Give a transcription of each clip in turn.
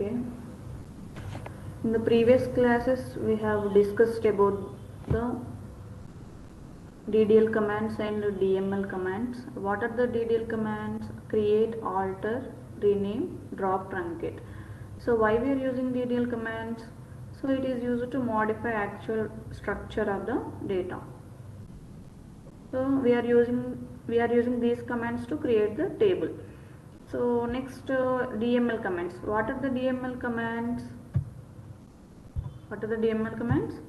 Okay. In the previous classes, we have discussed about the DDL commands and DML commands. What are the DDL commands? Create, alter, rename, drop, truncate. So why we are using DDL commands? So it is used to modify actual structure of the data. So we are using these commands to create the table. So next, DML commands. What are the DML commands? What are the DML commands?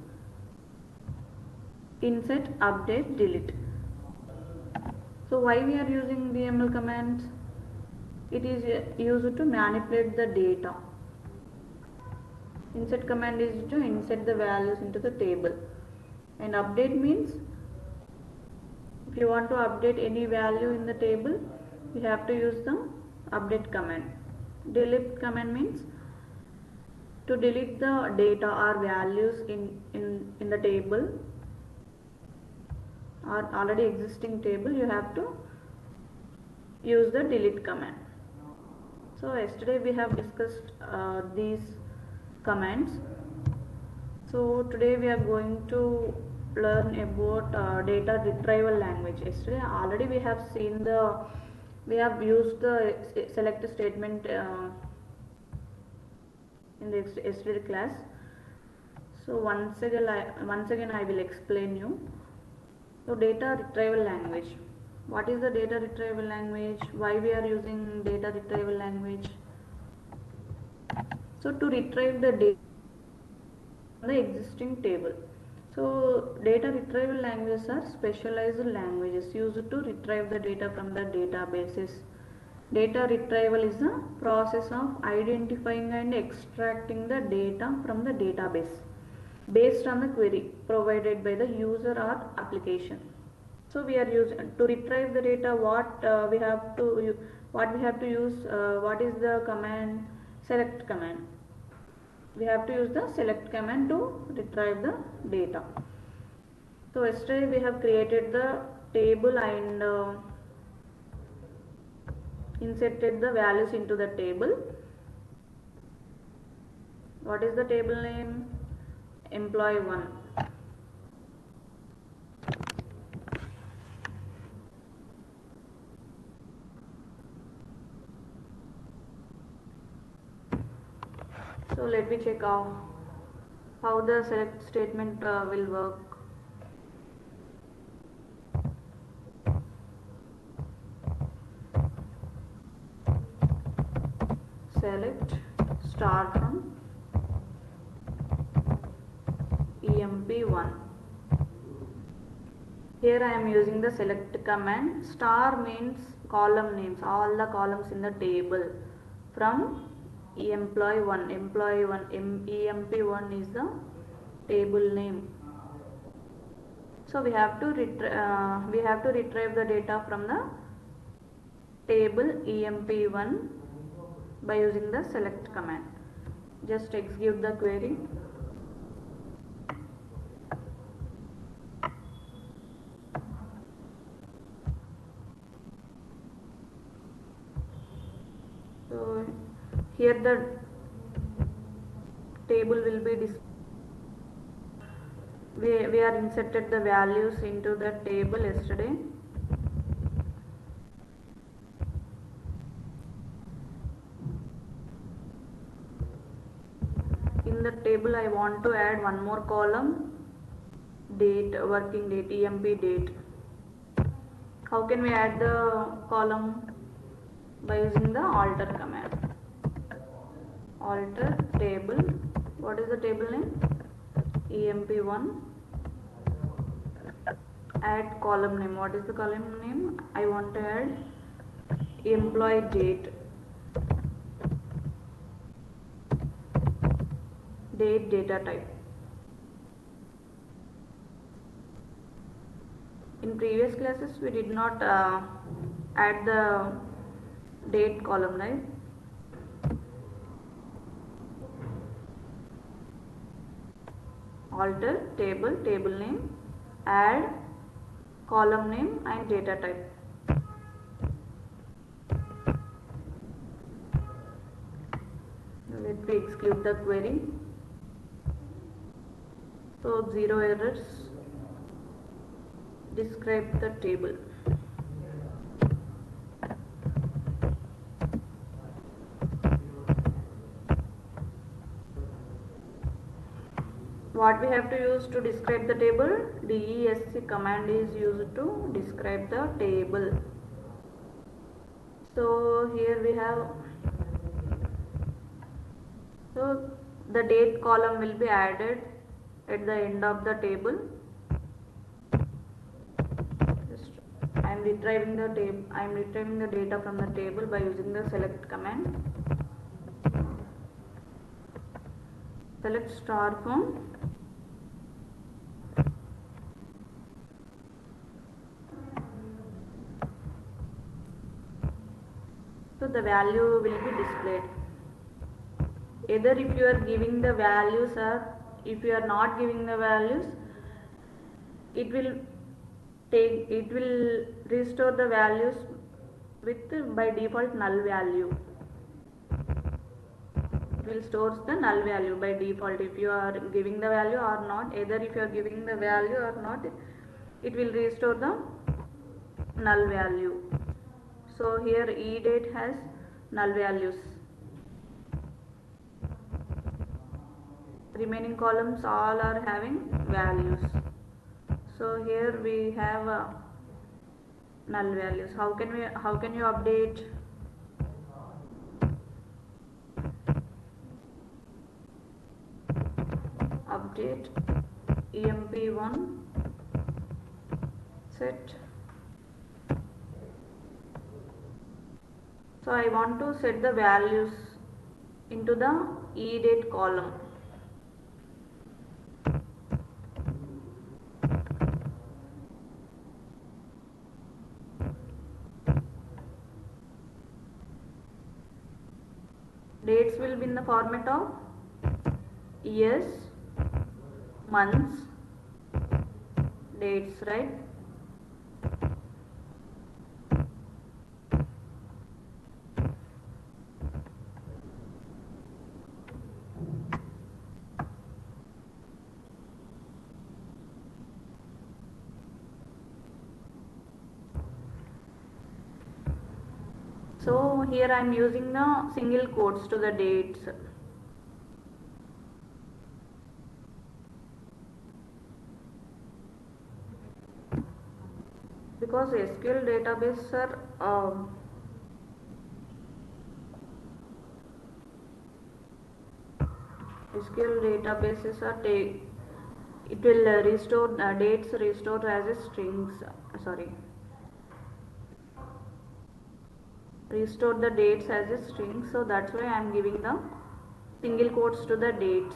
Insert, update, delete. So why we are using DML commands? It is used to manipulate the data. Insert command is to insert the values into the table, and update means if you want to update any value in the table, you have to use the update command. Delete command means to delete the data or values in the table or already existing table, you have to use the delete command. So yesterday we have discussed these commands. So today we are going to learn about data retrieval language. Yesterday already we have used the select statement in the yesterday class. So once again I will explain you. So data retrieval language. What is the data retrieval language? Why we are using data retrieval language? So to retrieve the data from the existing table. So data retrieval languages are specialized languages used to retrieve the data from the databases. Data retrieval is the process of identifying and extracting the data from the database based on the query provided by the user or application. So we are using to retrieve the data. What we have to use? What is the command? Select command. We have to use the select command to retrieve the data. So yesterday we have created the table and inserted the values into the table. What is the table name? Employee 1. So let me check how the select statement will work. Select star from emp1. Here I am using the select command. Star means column names, all the columns in the table from employee 1. emp1 is the table name. So we have to retrieve the data from the table emp1 by using the select command. Just execute the query. So here the table will be we are inserted the values into the table yesterday. In the table I want to add one more column, date, working date, emp date. How can we add the column? By using the alter command. Alter table. What is the table name? emp1. Add column name. What is the column name? I want to add employee date. Date data type. In previous classes we did not add the date column, right? Alter table, table name, add column name and data type. Let need to execute the query. So 0 errors. Describe the table. What we have to use to describe the table? DESC command is used to describe the table. So here we have, so the date column will be added at the end of the table. I am retrieving the data from the table by using the select command. Select star from so the value will be displayed. Either if you are giving the values or if you are not giving the values, it will restore the values with by default null value. It will store the null value by default if you are giving the value or not. Either if you are giving the value or not, it will restore the null value. So here eDate has null values. Remaining columns all are having values. So here we have null values. How can you update? Update emp1 set. So I want to set the values into the eDate column. Dates will be in the format of years, months, dates, right? So here I am using the single quotes to the dates. Because SQL database are SQL databases are it will restore dates restored as a strings. Restore the dates as a string, so that's why I am giving the single quotes to the dates.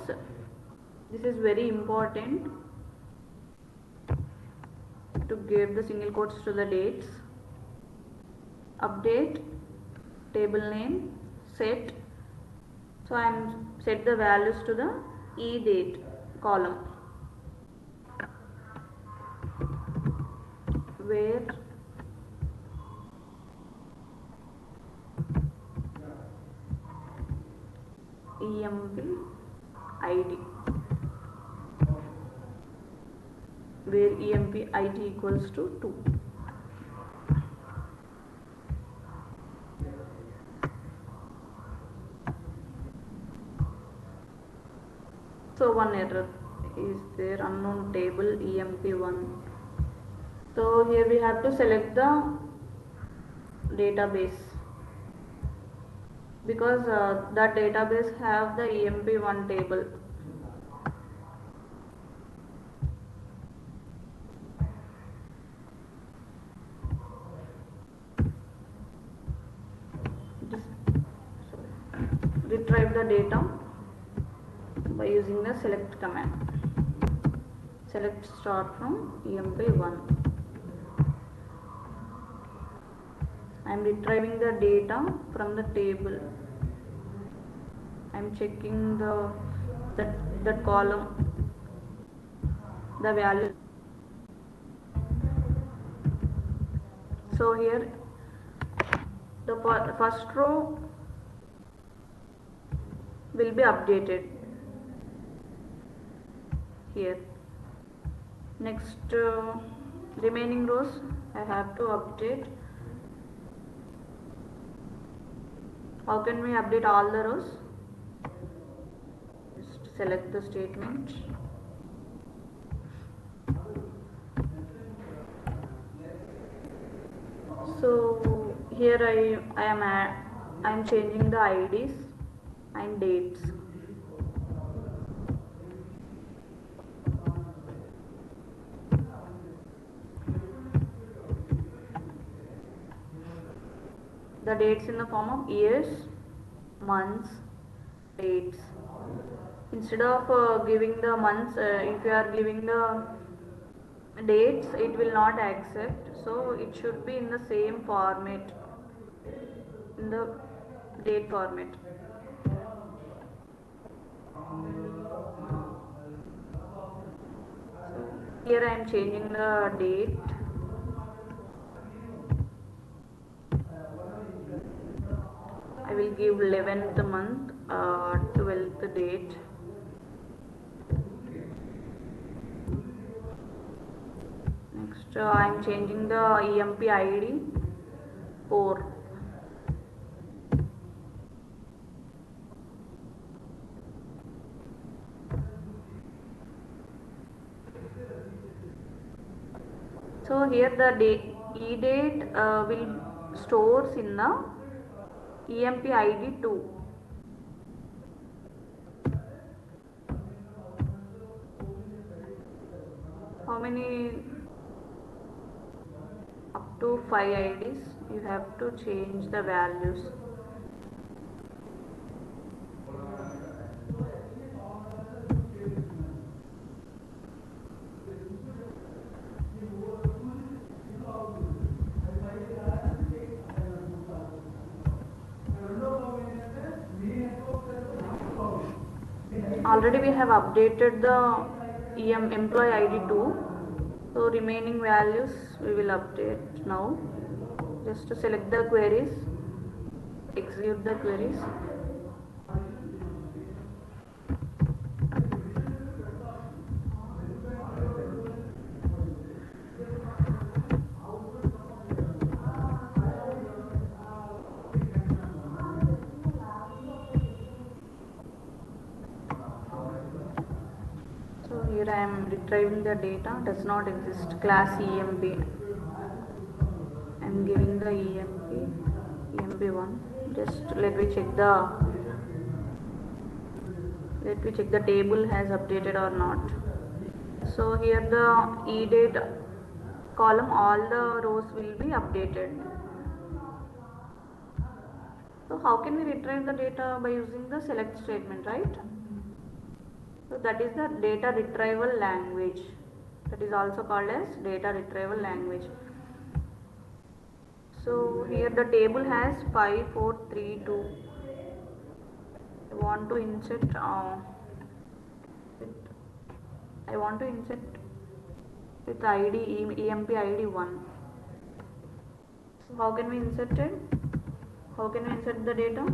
This is very important to give the single quotes to the dates. Update table name set. So I am set the values to the eDate column where emp id, where emp id equals to 2. So one error is there, unknown table emp1. So here we have to select the database, because that database have the emp1 table. Retrieve the data by using the select command. Select star from emp1. I am retrieving the data from the table. I am checking that column, the value. So here the first row will be updated here. Next, remaining rows I have to update. How can we update all the rows? Just select the statement. So here I am changing the IDs and dates. The dates in the form of years, months, dates. Instead of giving the months, if you are giving the dates, it will not accept. So it should be in the same format, in the date format. So here I am changing the date. I will give 11th month, 12th date. Next, I am changing the EMP ID 4. So here the date will stores in the EMP ID 2. How many? Up to 5 IDs. You have to change the values. Already we have updated the employee ID 2. So remaining values we will update now. Just to select the queries, execute the queries. So here I am retrieving the data, does not exist, class EMP. I am giving the EMP1. Just let me check the table has updated or not. So here the EDate column, all the rows will be updated. So how can we retrieve the data? By using the select statement, right? So that is the data retrieval language. That is also called as data retrieval language. So here the table has 5, 4, 3, 2. I want to insert with ID EMP ID 1. So how can we insert it? How can we insert the data?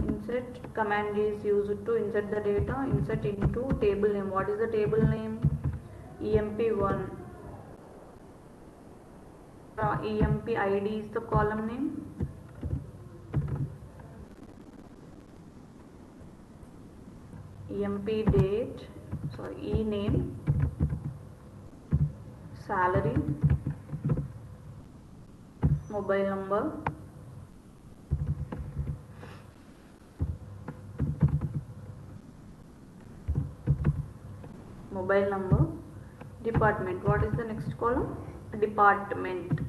Insert command is used to insert the data. Insert into table name. What is the table name? EMP1. EMP ID is the column name. EMP date, sorry, E name, salary, mobile number, department. What is the next column? Department.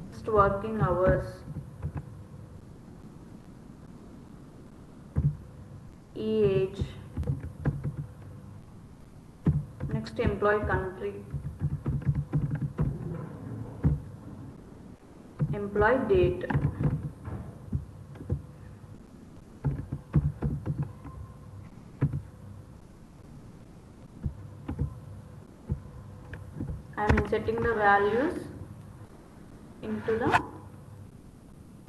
Next, working hours. Age. Next, employee country. Employee date. I am inserting the values into the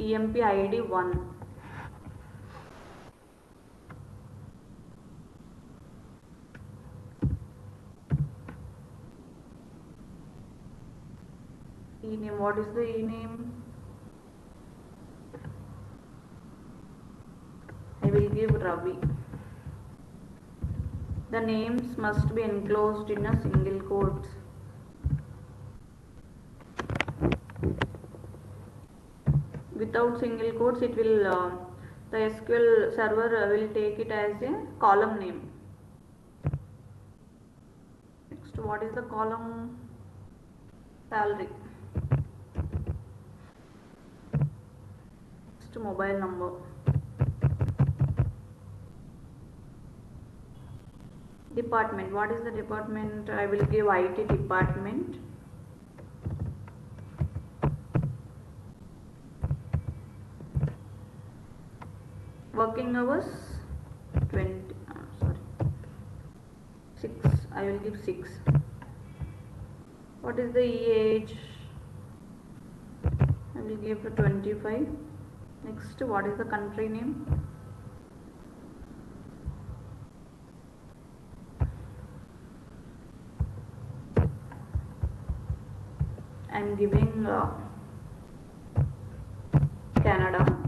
EMP ID 1. E-name, what is the e-name? I will give Ravi. The names must be enclosed in a single quotes. Without single quotes, it will the SQL server will take it as a column name. Next, what is the column? Salary. Next, mobile number. Department, what is the department? I will give IT department. Working hours 6. I will give 6. What is the age? I will give 25. Next, what is the country name? I am giving Canada.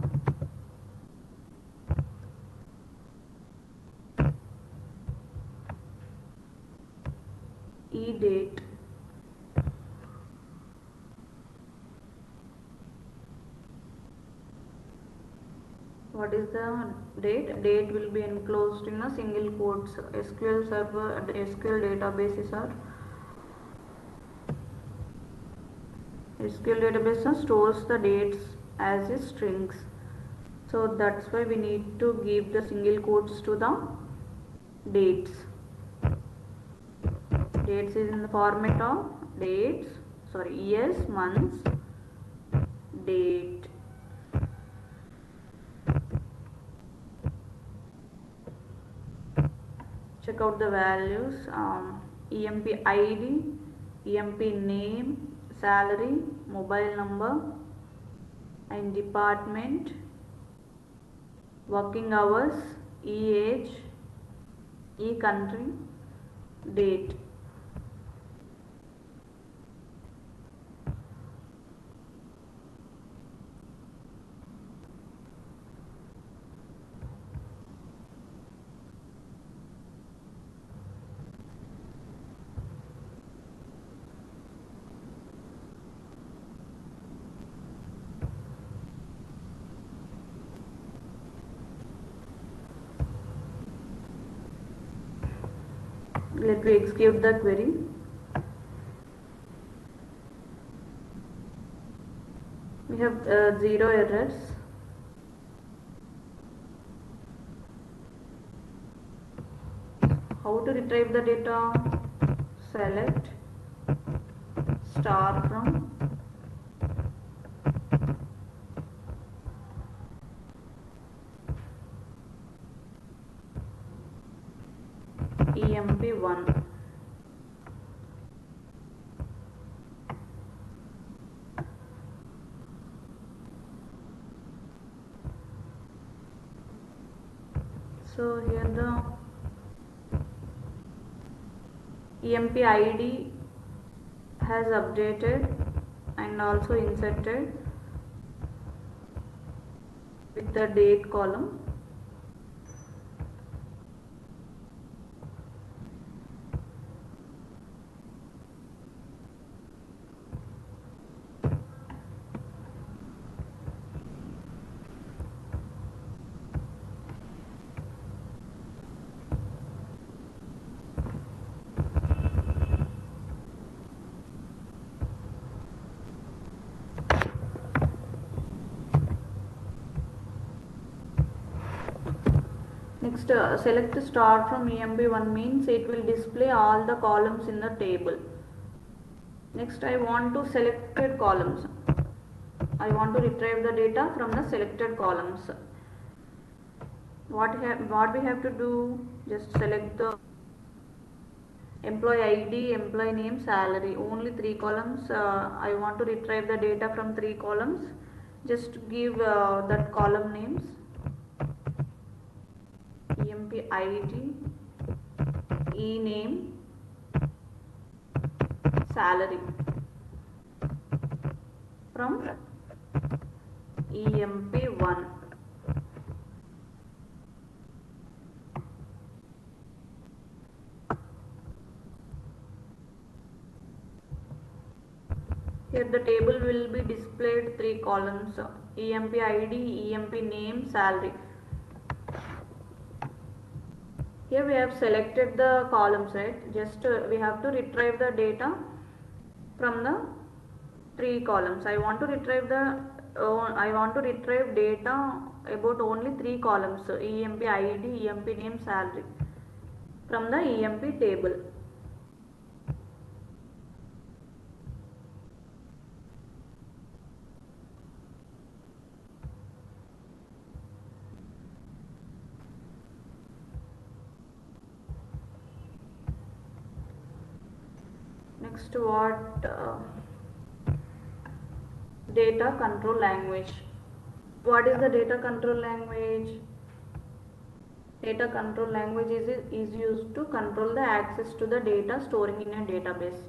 E-date. What is the date? Date will be enclosed in a single quotes. SQL server and SQL databases are SQL database stores the dates as a strings. So that's why we need to give the single quotes to the dates. Dates is in the format of dates, years, months, date. Check out the values. EMP ID, EMP name, salary, mobile number, and department, working hours, age, country, date. Let me execute the query. We have 0 errors. How to retrieve the data? Select star from EMP1. So here the EMP ID has updated and also inserted with the date column. Next, select star from EMP1 means it will display all the columns in the table. Next, I want to selected columns. I want to retrieve the data from the selected columns. What we have to do? Just select the employee ID, employee name, salary, only 3 columns. I want to retrieve the data from 3 columns. Just give that column names, emp ID, e name, salary from emp1. Here the table will be displayed 3 columns, emp ID, emp name, salary. Here we have selected the columns, right? Just we have to retrieve the data from the 3 columns. I want to retrieve data about only 3 columns, emp ID, emp name, salary from the emp table. Next, data control language. What is the data control language? Data control language is used to control the access to the data storing in a database.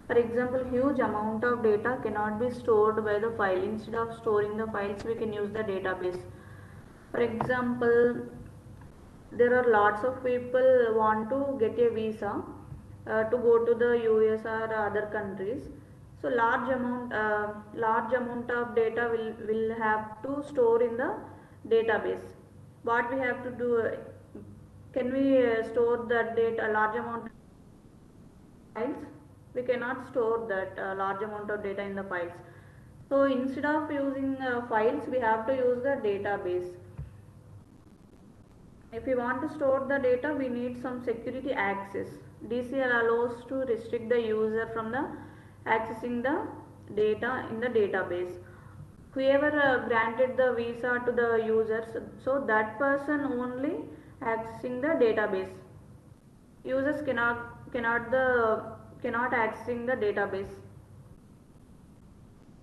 For example, huge amount of data cannot be stored by the file. Instead of storing the files, we can use the database. For example, there are lots of people want to get a visa to go to the US or other countries. So large amount of data will have to store in the database. What we have to do? Can we store that data, large amount of files? We cannot store that large amount of data in the files. So instead of using files, we have to use the database. If we want to store the data, we need some security access. DCL allows to restrict the user from the accessing the data in the database. Whoever granted the visa to the users, so that person only accessing the database. Users cannot accessing the database.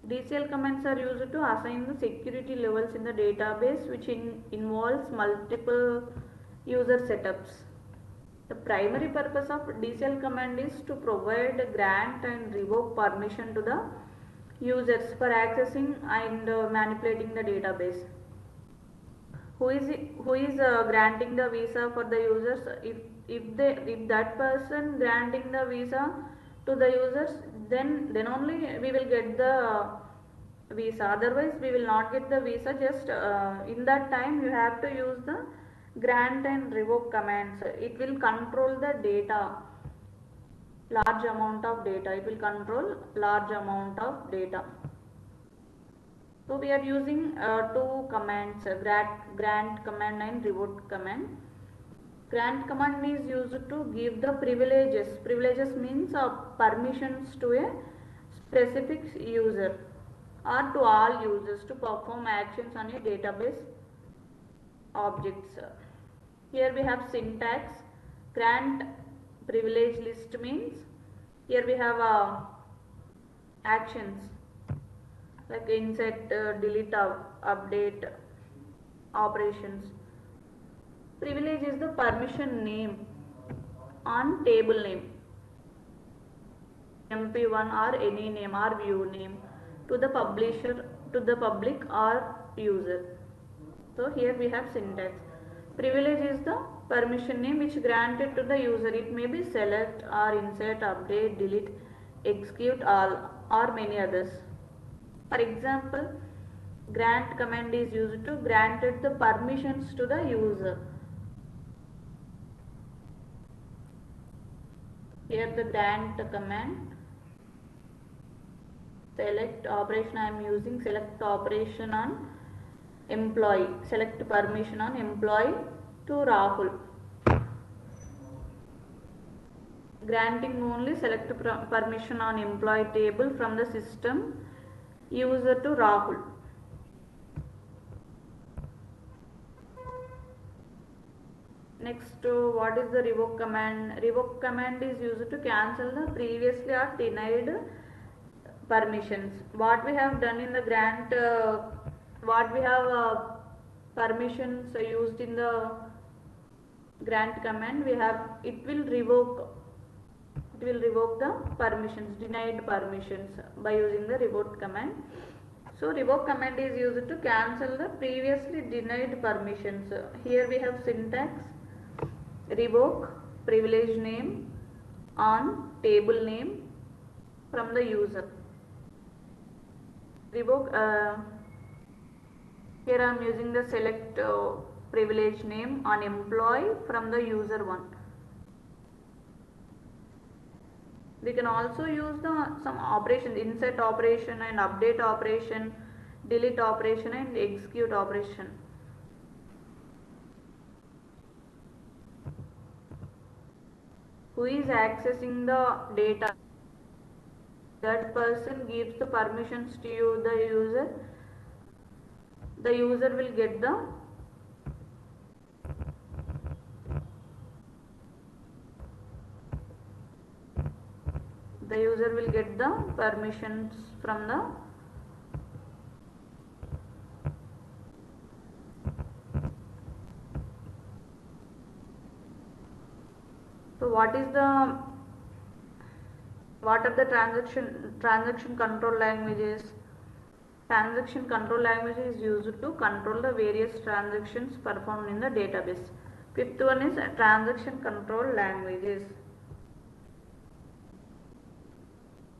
DCL commands are used to assign the security levels in the database, which involves multiple user setups. The primary purpose of DCL command is to provide, grant and revoke permission to the users for accessing and manipulating the database. Who is granting the visa for the users? If that person granting the visa to the users, then only we will get the visa. Otherwise, we will not get the visa. Just in that time, you have to use the grant and revoke commands. It will control the data, large amount of data. It will control large amount of data. So we are using 2 commands, grant command and revoke command. Grant command is used to give the privileges. Privileges means permissions to a specific user or to all users to perform actions on a database objects. Here we have syntax. Grant privilege list means here we have actions like insert, delete, update, operations. Privilege is the permission name on table name, MP1 or any name or view name to the publisher, to the public or user. So here we have syntax. Privilege is the permission name which granted to the user. It may be select or insert, update, delete, execute all or many others. For example, grant command is used to granted the permissions to the user. Here the grant command, select operation I am using, select operation on employee, select permission on employee to Rahul. Granting only select permission on employee table from the system user to Rahul. Next, what is the revoke command? Revoke command is used to cancel the previously or denied permissions. What we have done in the grant, what we have permissions used in the grant command, we have, it will revoke the permissions, denied permissions, by using the revoke command. So revoke command is used to cancel the previously denied permissions. Here we have syntax: revoke privilege name on table name from the user. Revoke, here I am using the select privilege name on employee from the user one. We can also use some operations, insert operation and update operation, delete operation and execute operation. Who is accessing the data? That person gives the permissions to you, the user. The user will get the permissions from the so what are the transaction control languages? Transaction control language is used to control the various transactions performed in the database. Fifth one is transaction control languages.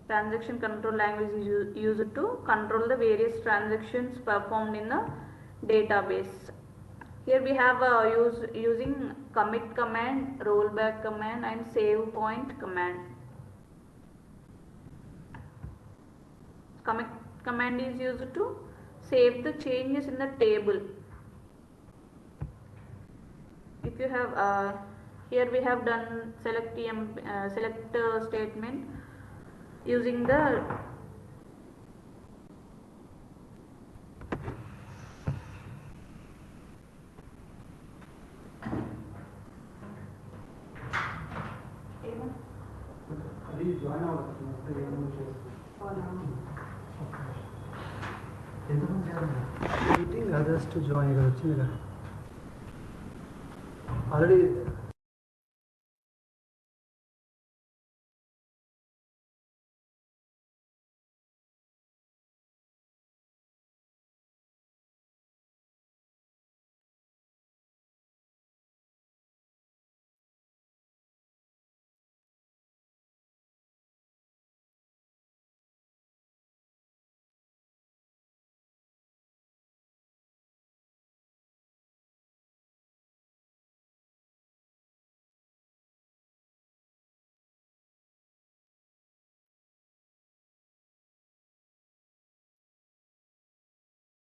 Transaction control language is used to control the various transactions performed in the database. Here we have using commit command, rollback command and save point command. Commit command is used to save the changes in the table. If you have here we have done select statement using the waiting others to join. Already